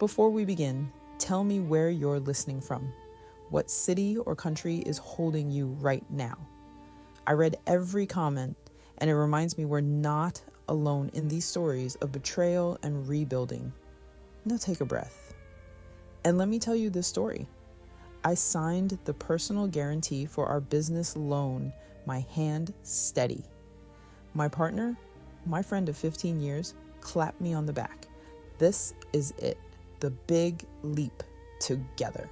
Before we begin, tell me where you're listening from. What city or country is holding you right now? I read every comment, and it reminds me we're not alone in these stories of betrayal and rebuilding. Now take a breath. And let me tell you this story. I signed the personal guarantee for our business loan, my hand steady. My partner, my friend of 15 years, clapped me on the back. This is it. The big leap together.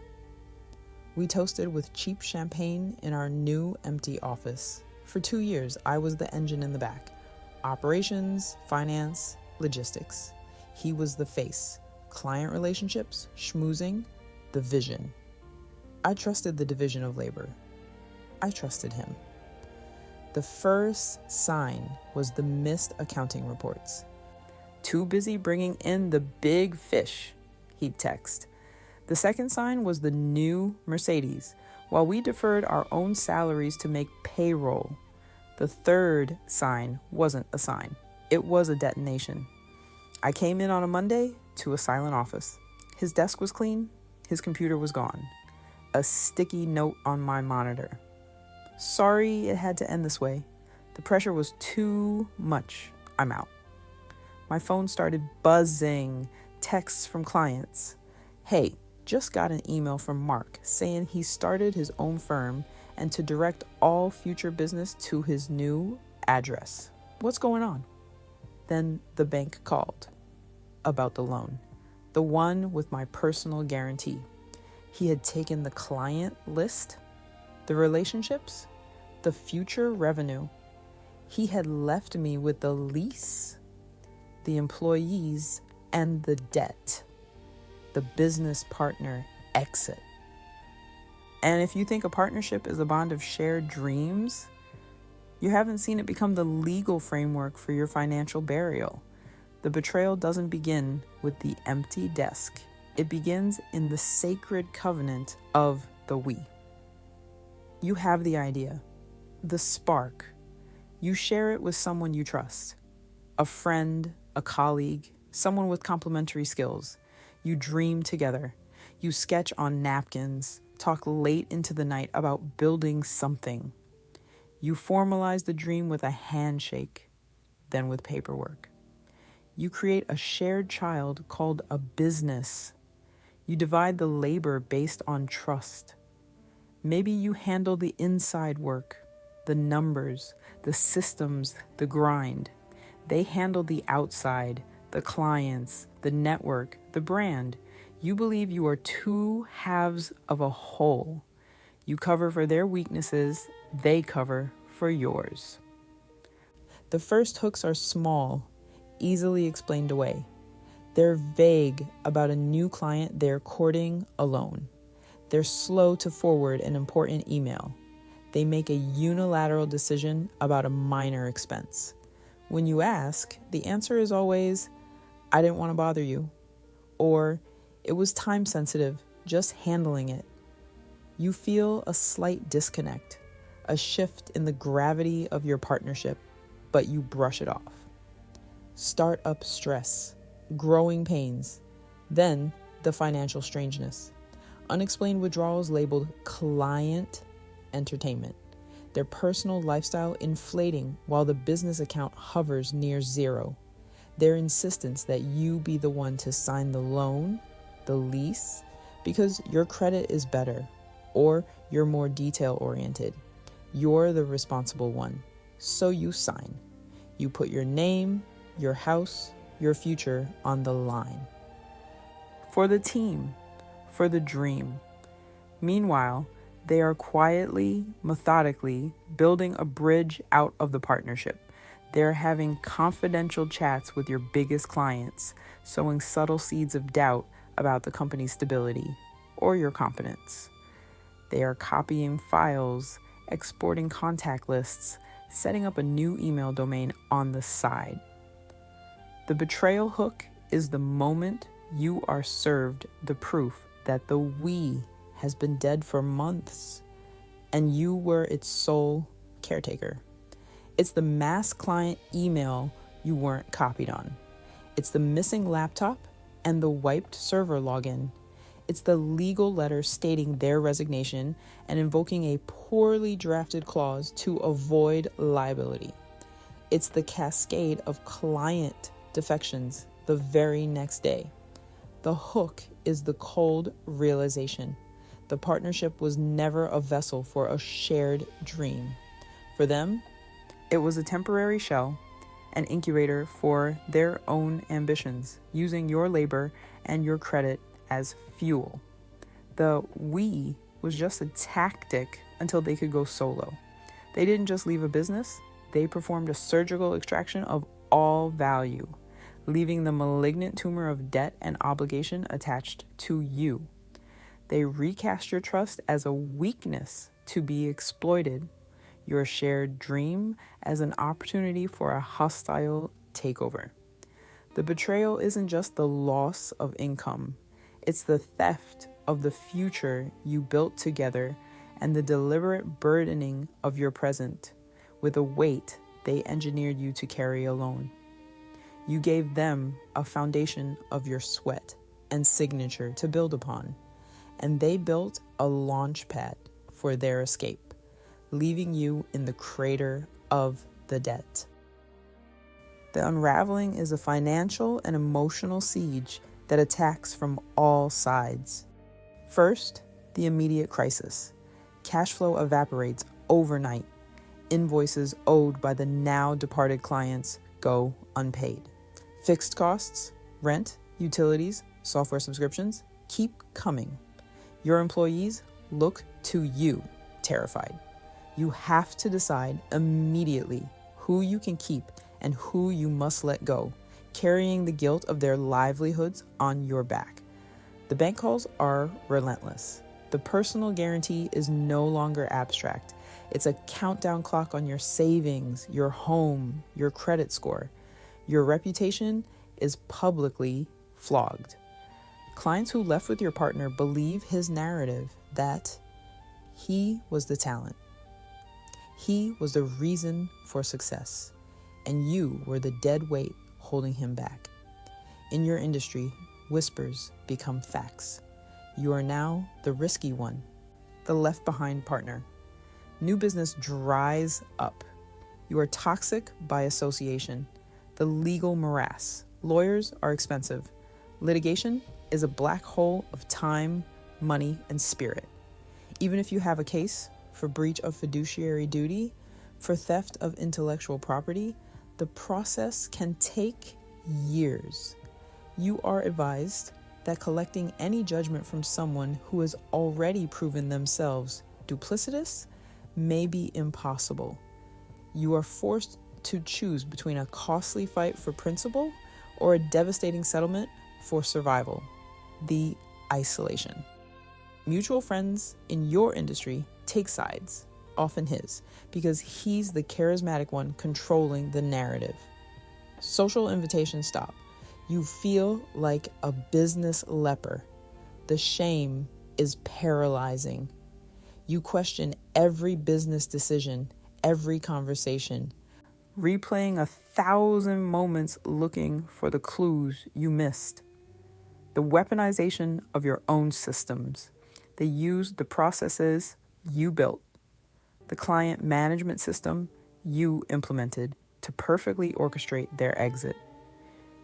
We toasted with cheap champagne in our new empty office. For 2 years, I was the engine in the back. Operations, finance, logistics. He was the face. Client relationships, schmoozing, the vision. I trusted the division of labor. I trusted him. The first sign was the missed accounting reports. Too busy bringing in the big fish, he'd text. The second sign was the new Mercedes, while we deferred our own salaries to make payroll. The third sign wasn't a sign. It was a detonation. I came in on a Monday to a silent office. His desk was clean. His computer was gone. A sticky note on my monitor. Sorry it had to end this way. The pressure was too much. I'm out. My phone started buzzing. Texts from clients. Hey, just got an email from Mark saying he started his own firm and to direct all future business to his new address. What's going on? Then the bank called about the loan, the one with my personal guarantee. He had taken the client list, the relationships, the future revenue. He had left me with the lease, the employees, and the debt, the business partner exit. And if you think a partnership is a bond of shared dreams, you haven't seen it become the legal framework for your financial burial. The betrayal doesn't begin with the empty desk. It begins in the sacred covenant of the we. You have the idea, the spark. You share it with someone you trust, a friend, a colleague, someone with complementary skills. You dream together. You sketch on napkins, talk late into the night about building something. You formalize the dream with a handshake, then with paperwork. You create a shared child called a business. You divide the labor based on trust. Maybe you handle the inside work, the numbers, the systems, the grind. They handle the outside, the clients, the network, the brand. You believe you are two halves of a whole. You cover for their weaknesses, they cover for yours. The first hooks are small, easily explained away. They're vague about a new client they're courting alone. They're slow to forward an important email. They make a unilateral decision about a minor expense. When you ask, the answer is always, I didn't want to bother you. Or, it was time sensitive, just handling it. You feel a slight disconnect, a shift in the gravity of your partnership, but you brush it off. Startup stress, growing pains, then the financial strangeness. Unexplained withdrawals labeled client entertainment. Their personal lifestyle inflating while the business account hovers near zero. Their insistence that you be the one to sign the loan, the lease, because your credit is better, or you're more detail-oriented. You're the responsible one, so you sign. You put your name, your house, your future on the line. For the team, for the dream. Meanwhile, they are quietly, methodically building a bridge out of the partnership. They're having confidential chats with your biggest clients, sowing subtle seeds of doubt about the company's stability or your competence. They are copying files, exporting contact lists, setting up a new email domain on the side. The betrayal hook is the moment you are served the proof that the we has been dead for months and you were its sole caretaker. It's the mass client email you weren't copied on. It's the missing laptop and the wiped server login. It's the legal letter stating their resignation and invoking a poorly drafted clause to avoid liability. It's the cascade of client defections the very next day. The hook is the cold realization. The partnership was never a vessel for a shared dream. For them, it was a temporary shell, an incubator for their own ambitions, using your labor and your credit as fuel. The we was just a tactic until they could go solo. They didn't just leave a business, they performed a surgical extraction of all value, leaving the malignant tumor of debt and obligation attached to you. They recast your trust as a weakness to be exploited, your shared dream as an opportunity for a hostile takeover. The betrayal isn't just the loss of income, it's the theft of the future you built together and the deliberate burdening of your present with a weight they engineered you to carry alone. You gave them a foundation of your sweat and signature to build upon, and they built a launch pad for their escape, leaving you in the crater of the debt. The unraveling is a financial and emotional siege that attacks from all sides. First, the immediate crisis. Cash flow evaporates overnight. Invoices owed by the now departed clients go unpaid. Fixed costs, rent, utilities, software subscriptions keep coming. Your employees look to you, terrified. You have to decide immediately who you can keep and who you must let go, carrying the guilt of their livelihoods on your back. The bank calls are relentless. The personal guarantee is no longer abstract. It's a countdown clock on your savings, your home, your credit score. Your reputation is publicly flogged. Clients who left with your partner believe his narrative that he was the talent. He was the reason for success, and you were the dead weight holding him back. In your industry, whispers become facts. You are now the risky one, the left behind partner. New business dries up. You are toxic by association. The legal morass. Lawyers are expensive. Litigation is a black hole of time, money, and spirit. Even if you have a case for breach of fiduciary duty, for theft of intellectual property, the process can take years. You are advised that collecting any judgment from someone who has already proven themselves duplicitous may be impossible. You are forced to choose between a costly fight for principle or a devastating settlement for survival, the isolation. Mutual friends in your industry take sides, often his, because he's the charismatic one controlling the narrative. Social invitations stop. You feel like a business leper. The shame is paralyzing. You question every business decision, every conversation, replaying 1,000 moments looking for the clues you missed. The weaponization of your own systems. They use the processes you built, the client management system you implemented to perfectly orchestrate their exit.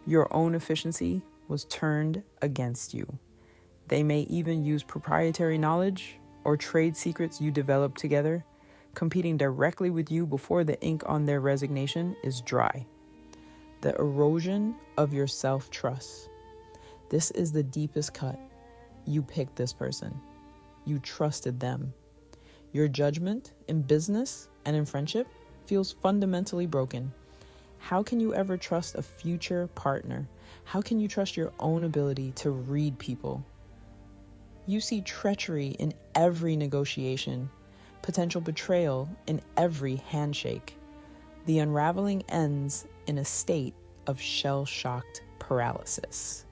Your own efficiency was turned against you. They may even use proprietary knowledge or trade secrets you developed together, competing directly with you before the ink on their resignation is dry. The erosion of your self-trust. This is the deepest cut. You picked this person. You trusted them. Your judgment in business and in friendship feels fundamentally broken. How can you ever trust a future partner? How can you trust your own ability to read people? You see treachery in every negotiation, potential betrayal in every handshake. The unraveling ends in a state of shell-shocked paralysis.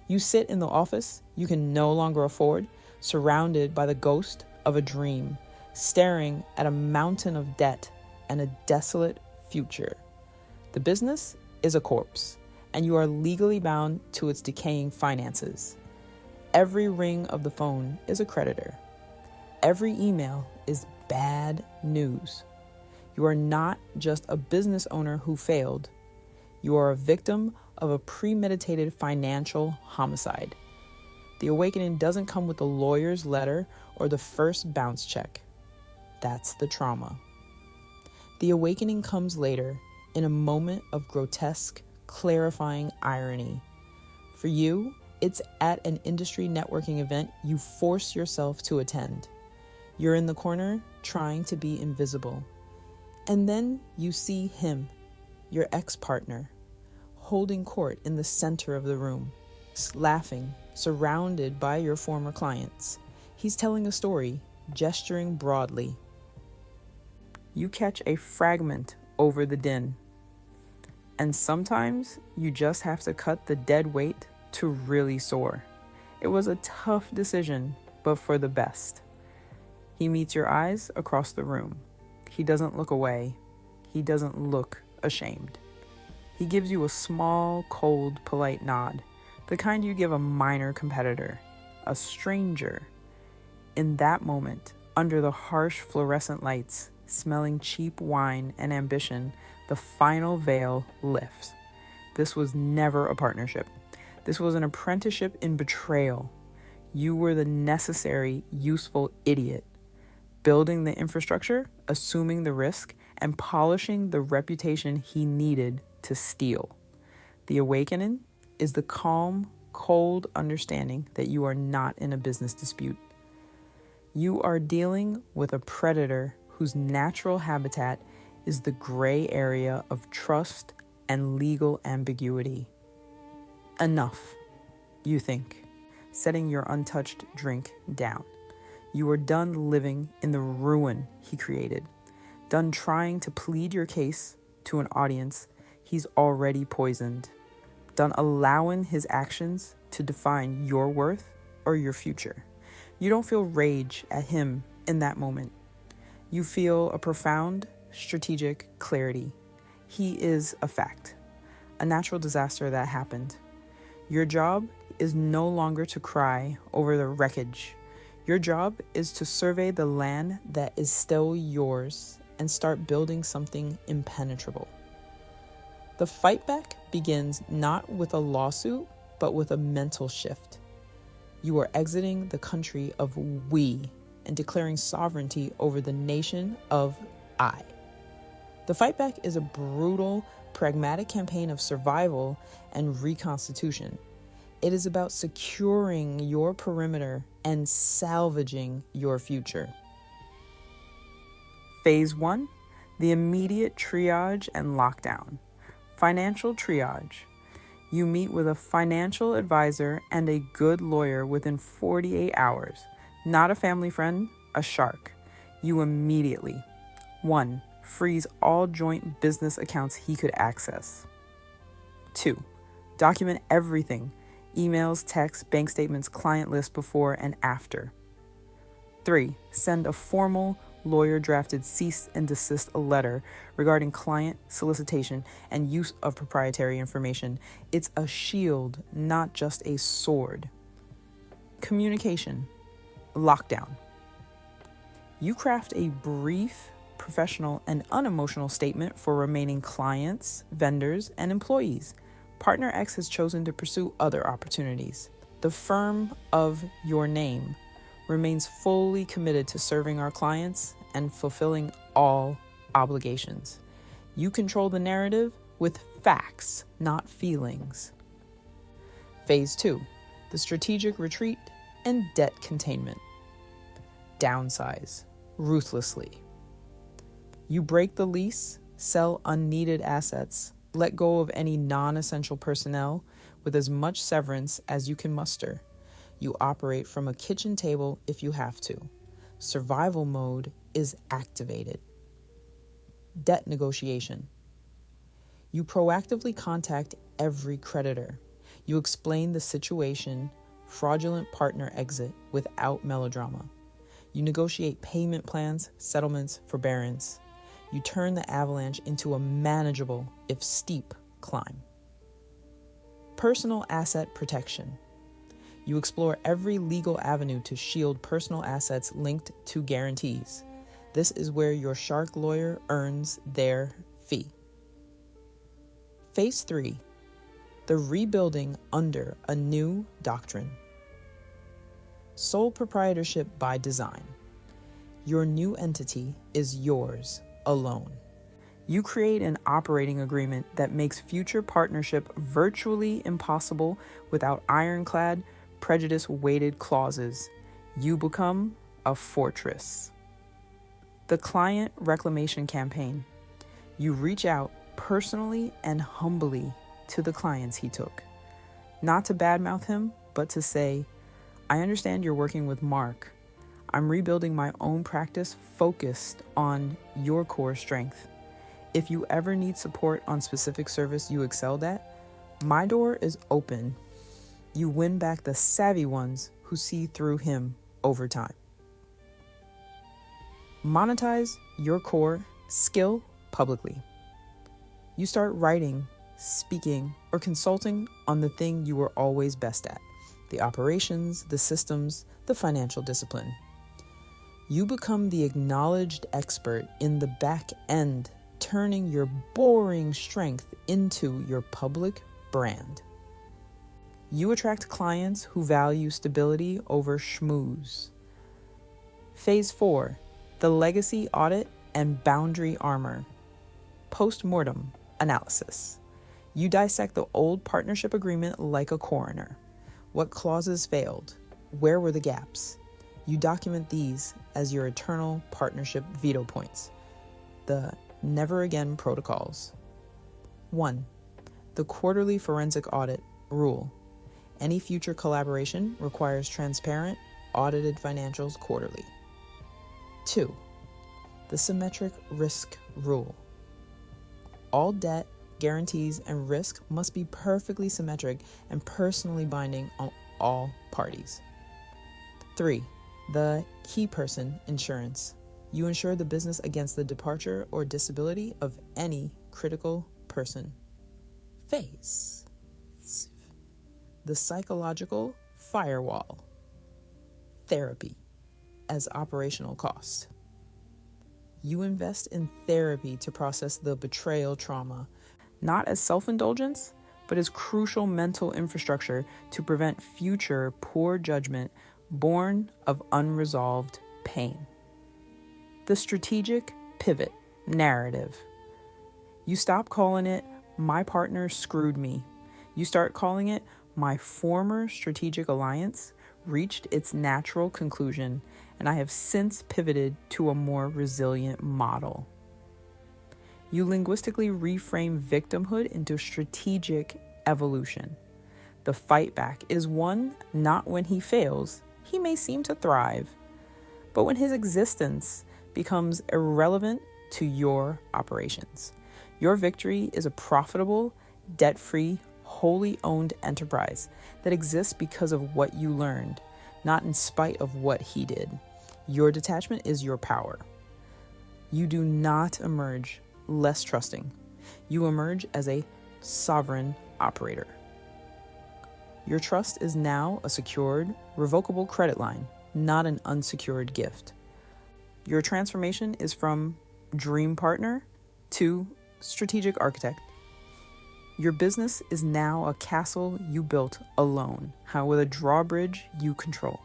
You sit in the office you can no longer afford, surrounded by the ghost of a dream, staring at a mountain of debt and a desolate future. The business is a corpse, and you are legally bound to its decaying finances. Every ring of the phone is a creditor. Every email is bad news. You are not just a business owner who failed. You are a victim of a premeditated financial homicide. The awakening doesn't come with the lawyer's letter or the first bounce check. That's the trauma. The awakening comes later in a moment of grotesque, clarifying irony. For you, it's at an industry networking event you force yourself to attend. You're in the corner trying to be invisible. And then you see him, your ex-partner, holding court in the center of the room, laughing, surrounded by your former clients. He's telling a story, gesturing broadly. You catch a fragment over the din. And sometimes you just have to cut the dead weight to really soar. It was a tough decision, but for the best. He meets your eyes across the room. He doesn't look away. He doesn't look ashamed. He gives you a small, cold, polite nod, the kind you give a minor competitor, a stranger. In that moment, under the harsh fluorescent lights, smelling cheap wine and ambition, the final veil lifts. This was never a partnership. This was an apprenticeship in betrayal. You were the necessary, useful idiot, building the infrastructure, assuming the risk, and polishing the reputation he needed to steal. The awakening is the calm, cold understanding that you are not in a business dispute. You are dealing with a predator whose natural habitat is the gray area of trust and legal ambiguity. Enough, you think, setting your untouched drink down. You are done living in the ruin he created, done trying to plead your case to an audience he's already poisoned, done allowing his actions to define your worth or your future. You don't feel rage at him in that moment. You feel a profound, strategic clarity. He is a fact, a natural disaster that happened. Your job is no longer to cry over the wreckage. Your job is to survey the land that is still yours and start building something impenetrable. The fight back begins not with a lawsuit, but with a mental shift. You are exiting the country of we and declaring sovereignty over the nation of I. The fight back is a brutal, pragmatic campaign of survival and reconstitution. It is about securing your perimeter and salvaging your future. Phase 1, the immediate triage and lockdown. Financial triage. You meet with a financial advisor and a good lawyer within 48 hours. Not a family friend, a shark. You immediately, 1, freeze all joint business accounts he could access. 2, document everything. Emails, texts, bank statements, client list before and after. 3, send a formal lawyer-drafted cease and desist letter regarding client solicitation and use of proprietary information. It's a shield, not just a sword. Communication. Lockdown. You craft a brief, professional, and unemotional statement for remaining clients, vendors, and employees. Partner X has chosen to pursue other opportunities. The firm of your name remains fully committed to serving our clients and fulfilling all obligations. You control the narrative with facts, not feelings. Phase 2, the strategic retreat and debt containment. Downsize ruthlessly. You break the lease, sell unneeded assets, let go of any non-essential personnel with as much severance as you can muster. You operate from a kitchen table if you have to. Survival mode is activated. Debt negotiation. You proactively contact every creditor. You explain the situation, fraudulent partner exit without melodrama. You negotiate payment plans, settlements, forbearance. You turn the avalanche into a manageable, if steep, climb. Personal asset protection. You explore every legal avenue to shield personal assets linked to guarantees. This is where your shark lawyer earns their fee. Phase 3. The rebuilding under a new doctrine. Sole proprietorship by design. Your new entity is yours alone. You create an operating agreement that makes future partnership virtually impossible without ironclad, prejudice-weighted clauses. You become a fortress. The client reclamation campaign. You reach out personally and humbly to the clients he took. Not to badmouth him, but to say, I understand you're working with Mark. I'm rebuilding my own practice focused on your core strength. If you ever need support on specific service you excelled at, my door is open. You win back the savvy ones who see through him over time. Monetize your core skill publicly. You start writing, speaking, or consulting on the thing you were always best at, the operations, the systems, the financial discipline. You become the acknowledged expert in the back end, turning your boring strength into your public brand. You attract clients who value stability over schmooze. Phase 4, the legacy audit and boundary armor. Post-mortem analysis. You dissect the old partnership agreement like a coroner. What clauses failed? Where were the gaps? You document these as your eternal partnership veto points. The never again protocols. 1. The quarterly forensic audit rule. Any future collaboration requires transparent, audited financials quarterly. 2. The symmetric risk rule. All debt, guarantees, and risk must be perfectly symmetric and personally binding on all parties. 3. The key person insurance. You insure the business against the departure or disability of any critical person. Phase. The psychological firewall. Therapy as operational cost. You invest in therapy to process the betrayal trauma, not as self-indulgence, but as crucial mental infrastructure to prevent future poor judgment born of unresolved pain. The strategic pivot narrative. You stop calling it, my partner screwed me. You start calling it, my former strategic alliance reached its natural conclusion, and I have since pivoted to a more resilient model. You linguistically reframe victimhood into strategic evolution. The fight back is one not when he fails, he may seem to thrive, but when his existence becomes irrelevant to your operations. Your victory is a profitable, debt-free, wholly owned enterprise that exists because of what you learned, not in spite of what he did. Your detachment is your power. You do not emerge less trusting. You emerge as a sovereign operator. Your trust is now a secured, revocable credit line, not an unsecured gift. Your transformation is from dream partner to strategic architect. Your business is now a castle you built alone, with a drawbridge you control.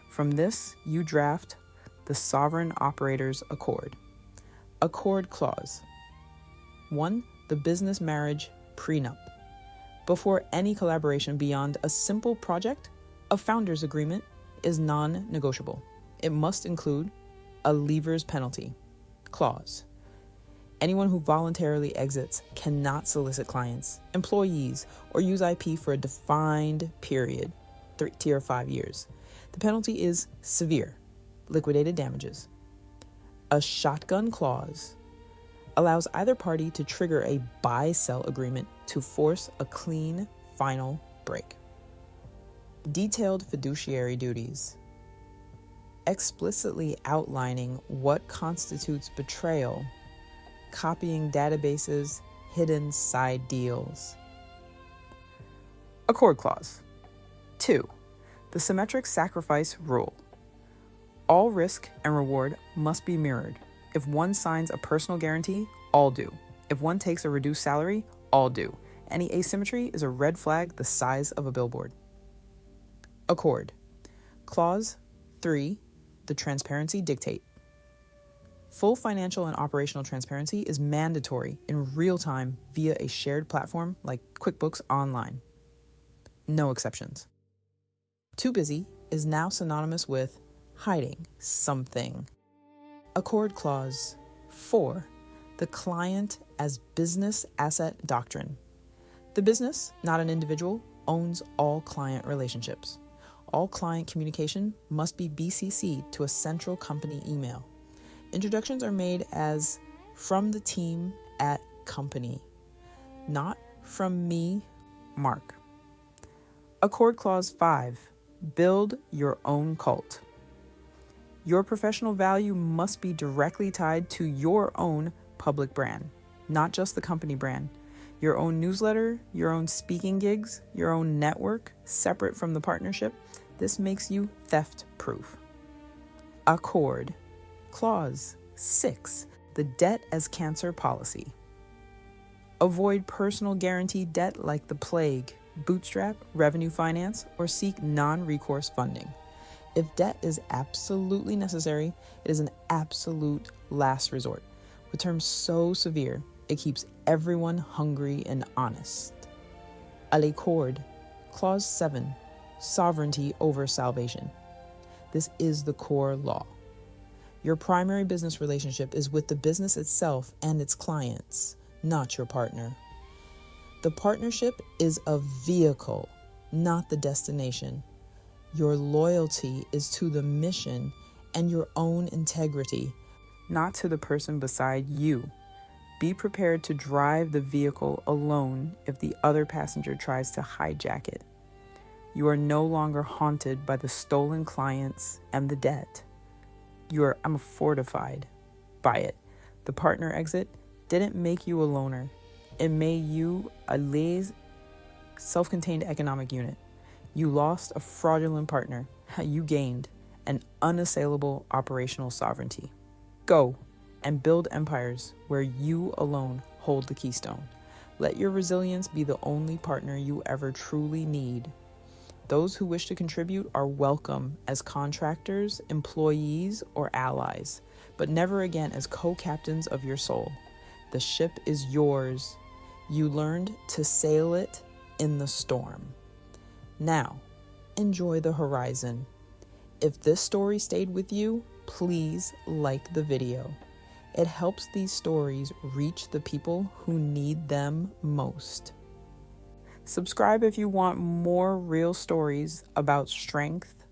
From this, you draft the Sovereign Operator's Accord. Accord clause. 1. The business marriage prenup. Before any collaboration beyond a simple project, a founder's agreement is non-negotiable. It must include a leaver's penalty clause. Anyone who voluntarily exits cannot solicit clients, employees, or use IP for a defined period, 3 or 5 years. The penalty is severe, liquidated damages. A shotgun clause allows either party to trigger a buy-sell agreement to force a clean final break. Detailed fiduciary duties. Explicitly outlining what constitutes betrayal, copying databases, hidden side deals. Accord clause. 2. The symmetric sacrifice rule. All risk and reward must be mirrored. If one signs a personal guarantee, all do. If one takes a reduced salary, all do. Any asymmetry is a red flag the size of a billboard. Accord. Clause 3. The transparency dictate. Full financial and operational transparency is mandatory in real time via a shared platform like QuickBooks Online. No exceptions. Too busy is now synonymous with hiding something. Accord clause 4. The client as business asset doctrine. The business, not an individual, owns all client relationships. All client communication must be BCC'd to a central company email. Introductions are made as from the team at company, not from me, Mark. Accord clause 5. Build your own cult. Your professional value must be directly tied to your own public brand, not just the company brand. Your own newsletter, your own speaking gigs, your own network, separate from the partnership. This makes you theft-proof. Accord. Clause 6. The debt as cancer policy. Avoid personal guaranteed debt like the plague, bootstrap, revenue finance, or seek non-recourse funding. If debt is absolutely necessary, it is an absolute last resort, with terms so severe it keeps everyone hungry and honest. À l'accord. Clause 7. Sovereignty over salvation. This is the core law. Your primary business relationship is with the business itself and its clients, not your partner. The partnership is a vehicle, not the destination. Your loyalty is to the mission and your own integrity, not to the person beside you. Be prepared to drive the vehicle alone if the other passenger tries to hijack it. You are no longer haunted by the stolen clients and the debt. I'm fortified by it. The partner exit didn't make you a loner. It made you a self-contained economic unit. You lost a fraudulent partner. You gained an unassailable operational sovereignty. Go and build empires where you alone hold the keystone. Let your resilience be the only partner you ever truly need. Those who wish to contribute are welcome as contractors, employees, or allies, but never again as co-captains of your soul. The ship is yours. You learned to sail it in the storm. Now, enjoy the horizon. If this story stayed with you, please like the video. It helps these stories reach the people who need them most. Subscribe if you want more real stories about strength,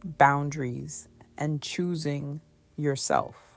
boundaries, and choosing yourself.